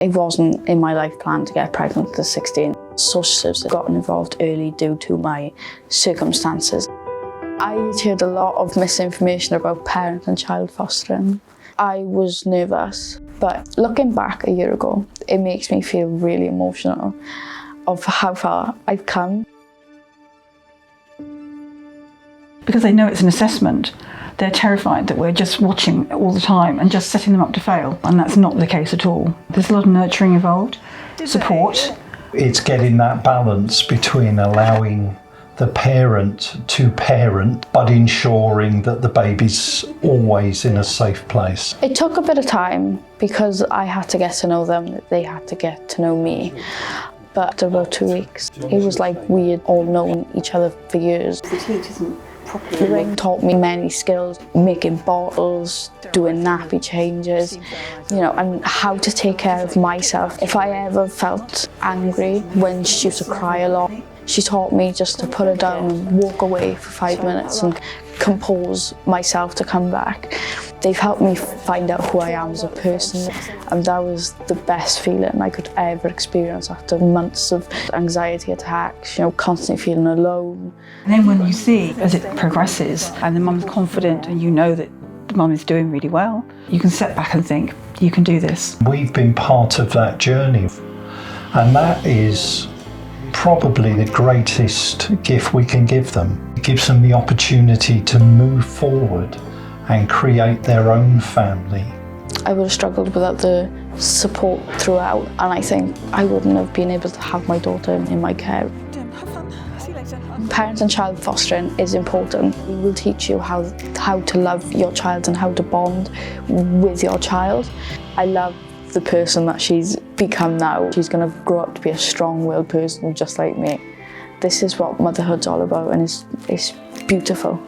It wasn't in my life plan to get pregnant at 16. Social services got involved early due to my circumstances. I heard a lot of misinformation about parent and child fostering. I was nervous, but looking back a year ago, it makes me feel really emotional of how far I've come. Because they know it's an assessment, they're terrified that we're just watching all the time and just setting them up to fail, and that's not the case at all. There's a lot of nurturing involved, support. It's getting that balance between allowing the parent to parent, but ensuring that the baby's always in a safe place. It took a bit of time because I had to get to know them, they had to get to know me. But after about 2 weeks, it was like we had all known each other for years. The teach isn't properly. Lorraine taught me many skills, making bottles, doing nappy changes, and how to take care of myself. If I ever felt angry when she used to cry a lot, she taught me just to put her down and walk away for 5 minutes and compose myself to come back. They've helped me find out who I am as a person, and that was the best feeling I could ever experience after months of anxiety attacks, constantly feeling alone. And then when you see as it progresses and the mum's confident and you know that the mum is doing really well, you can step back and think, you can do this. We've been part of that journey, and that is probably the greatest gift we can give them. It gives them the opportunity to move forward and create their own family. I would have struggled without the support throughout, and I think I wouldn't have been able to have my daughter in my care. Have fun. See you later. Parent and child fostering is important. We will teach you how to love your child and how to bond with your child. I love the person that she's become now. She's going to grow up to be a strong-willed person just like me. This is what motherhood's all about, and it's beautiful.